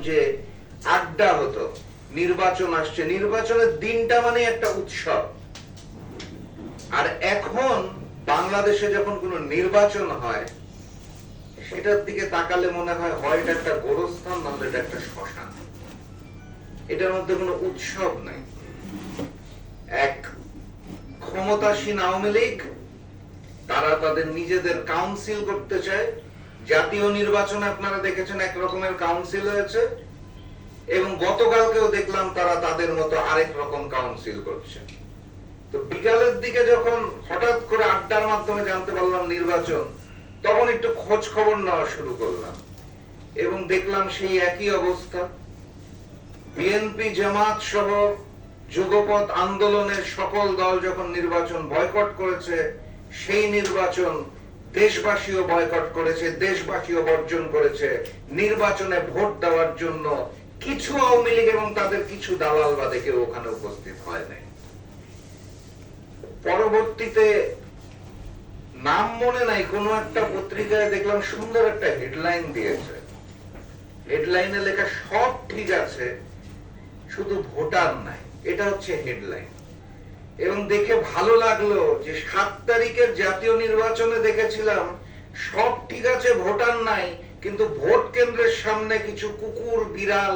যে আড্ডা হতো, নির্বাচন আসছে, নির্বাচনের দিনটা মানে একটা উৎসব। আর এখন বাংলাদেশে যখন কোনো নির্বাচন হয় সেটার দিকে তাকালে মনে হয় হয় এটা একটা গোরস্থান, নাহলে এটা একটা শ্মশান। এটার মধ্যে কোনো উৎসব নাই। এক ক্ষমতাসীন আওয়ামী লীগ, তারা তাদের নিজেদের কাউন্সিল করতে চায়। জাতীয় নির্বাচনে আপনারা দেখেছেন এক রকমের কাউন্সিল হয়েছে, এবং গতকালকেও দেখলাম তারা তাদের মতো আরেক রকম কাউন্সিল করছে। তো বিকালের দিকে যখন হঠাৎ করে আড্ডার মাধ্যমে জানতে পারলাম নির্বাচন, তখন একটু খোঁজ খবর নেওয়া শুরু করলাম এবং দেখলাম সেই একই অবস্থা। বিএনপি, জামাত সহ যুগপৎ আন্দোলনের সকল দল যখন নির্বাচন বয়কট করেছে, সেই নির্বাচন দেশবাসীও বয়কট করেছে, দেশবাসীও বর্জন করেছে। নির্বাচনে ভোট দেওয়ার জন্য কিছু আওয়ামী লীগ এবং তাদের কিছু দালাল বাদে কেউ ওখানে উপস্থিত হয় নাই। পরবর্তীতে নাম মনে নাই, কোন একটা পত্রিকায় দেখলাম সুন্দর একটা হেডলাইন দিয়েছে। হেডলাইনে লেখা সব ঠিক আছে, শুধু ভোটার নাই। এটা হচ্ছে হেডলাইন। এবং দেখে ভালো লাগলো যে 7 তারিখের জাতীয় নির্বাচনে দেখেছিলাম সব ঠিক আছে, ভোটার নাই, কিন্তু ভোট কেন্দ্রের সামনে কিছু কুকুর, বিড়াল,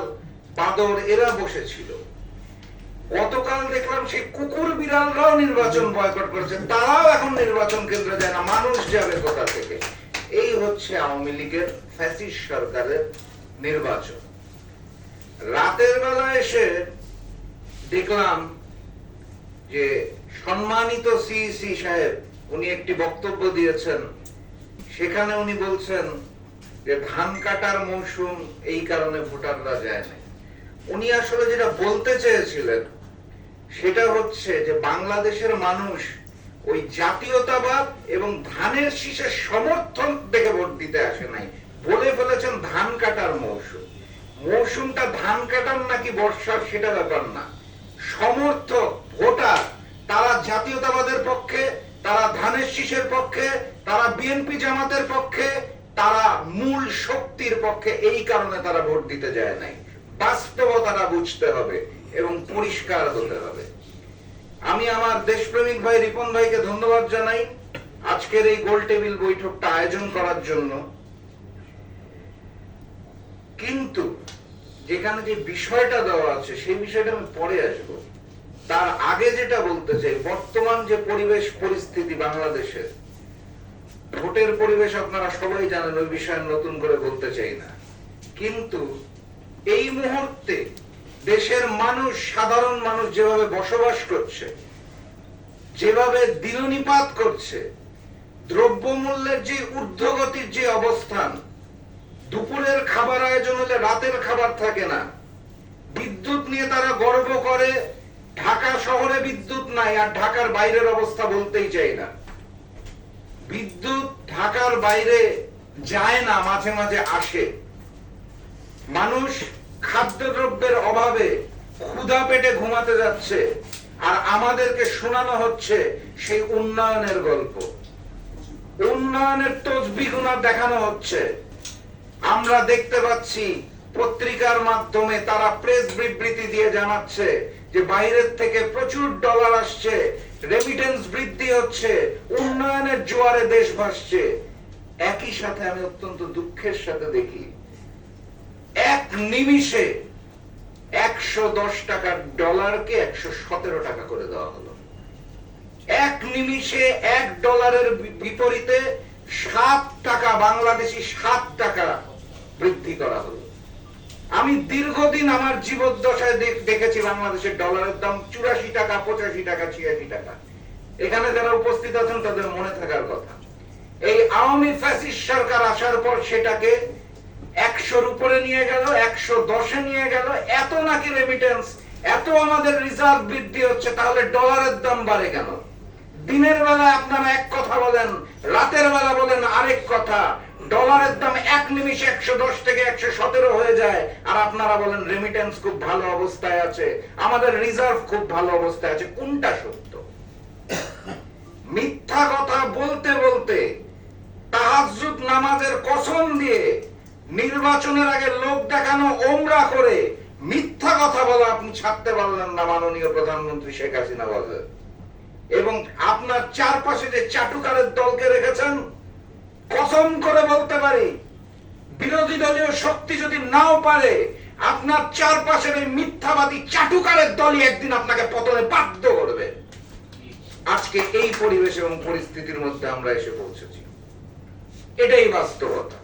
বাঁদর এরা বসেছিল। গতকাল দেখলাম সেই কুকুর বিড়ালরাও নির্বাচন বয়কট করেছে, তারাও এখন নির্বাচন কেন্দ্রে যায় না। মানুষ যাবে কোথা থেকে? এই হচ্ছে আওয়ামী লীগের ফ্যাসিস্ট সরকারের নির্বাচন। রাতের বেলা এসে দেখলাম যে সম্মানিত সিইসি সাহেব উনি একটি বক্তব্য দিয়েছেন। সেখানে উনি বলছেন যে ধান কাটার মৌসুম, এই কারণে ভোটাররা যায় না। উনি আসলে যেটা বলতে চেয়েছিলেন সেটা হচ্ছে যে বাংলাদেশের মানুষ ওই জাতীয়তাবাদ এবং ধানের শীষের সমর্থন দেখে ভোট দিতে আসে নাই। বলে ফেলেছেন ধান কাটার মৌসুম। মৌসুমটা ধান কাটার নাকি বর্ষার সেটা ব্যাপার না। সমর্থক ভোটার তারা জাতীয়তাবাদের পক্ষে, তারা ধানের শীষের পক্ষে, তারা বিএনপি জামাতের পক্ষে, তারা মূল শক্তির পক্ষে। এই কারণে তারা ভোট দিতে যায় নাই। বাস্তবতাটা বুঝতে হবে এবং পরিষ্কার হতে হবে। আমি আমার দেশপ্রেমিক ভাই রিপন ভাইকে ধন্যবাদ জানাই আজকের এই গোল টেবিল বৈঠকটা আয়োজন করার জন্য। কিন্তু যেখানে যে বিষয়টা দেওয়া আছে সেই বিষয়টা আমি পরে আসব। তার আগে যেটা বলতে চাই, বর্তমান যে পরিবেশ পরিস্থিতি বাংলাদেশের, ভোটের পরিবেশ আপনারা সবাই জানেন, ওই বিষয়ে নতুন করে বলতে চাই না। কিন্তু এই মুহূর্তে দেশের মানুষ, সাধারণ মানুষ যেভাবে বসবাস করছে, যেভাবে দিননিপাত করছে, দ্রব্যমূল্যের যে ঊর্ধ্বগতির যে অবস্থান, দুপুরের খাবার আয়োজন হলে রাতের খাবার থাকে না, বিদ্যুৎ নিয়ে তারা গর্ব করে, ঢাকা শহরে বিদ্যুৎ নাই, আর ঢাকার বাইরের অবস্থা বলতেই চাই না। বিদ্যুৎ ঢাকার বাইরে যায় না, মাঝে মাঝে আসে। মানুষ খাদ্যদ্রব্যের অভাবে ক্ষুধা পেটে ঘুমাতে যাচ্ছে, আর আমাদেরকে শোনানো হচ্ছে সেই উন্নয়নের গল্প। উন্নয়নের তসবিহ দেখানো হচ্ছে। আমরা দেখতে পাচ্ছি পত্রিকার মাধ্যমে তারা প্রেস বিবৃতি দিয়ে জানাচ্ছে যে বাইরের থেকে প্রচুর ডলার আসছে, রেমিটেন্স বৃদ্ধি হচ্ছে, উন্নয়নের জোয়ারে দেশ ভাসছে। একই সাথে আমি অত্যন্ত দুঃখের সাথে দেখি এক নিমিষে 110 টাকার ডলারকে 117 টাকা করে দেওয়া হলো। এক নিমিষে $1 বিপরীতে 7 টাকা, বাংলাদেশি 7 টাকা বৃদ্ধি করা হলো। আমি দীর্ঘদিন আমার জীবদ্দশায় দেখেছি বাংলাদেশের ডলারের দাম 84 টাকা, 85 টাকা, 86 টাকা। এখানে যারা উপস্থিত আছেন তাদের মনে থাকার কথা। এই আওয়ামী ফ্যাসিস্ট সরকার আসার পর সেটাকে 100-র উপরে নিয়ে গেল, 110-এ নিয়ে গেল। এত নাকি রেমিটেন্স, এত আমাদের রিজার্ভ বৃদ্ধি হচ্ছে, তাহলে ডলারের দাম বাড়ে কেন? দিনের বেলা আপনারা এক কথা বলেন, রাতের বেলা বলেন আরেক কথা। ডলারের দাম এক নিমিষে 110 থেকে 117 হয়ে যায়, আর আপনারা বলেন রেমিটেন্স খুব ভালো অবস্থায় আছে, আমাদের রিজার্ভ খুব ভালো অবস্থায় আছে। কোনটা সত্য? মিথ্যা কথা বলতে বলতে, তাহাজ্জুদ নামাজের কসম দিয়ে নির্বাচনের আগে লোক দেখানো ওমরা করে মিথ্যা কথা বলা আপনি ছাড়তে পারলেন না মাননীয় প্রধানমন্ত্রী শেখ হাসিনা বলে। এবং আপনার চারপাশে যে চাটুকারের দলকে রেখেছেন, কসম করে বলতে পারি বিরোধী দলীয় শক্তি যদি নাও পারে, আপনার চারপাশের এই মিথ্যাবাদী চাটুকারের দলই একদিন আপনাকে পতনে বাধ্য করবে। আজকে এই পরিবেশ এবং পরিস্থিতির মধ্যে আমরা এসে পৌঁছেছি, এটাই বাস্তবতা।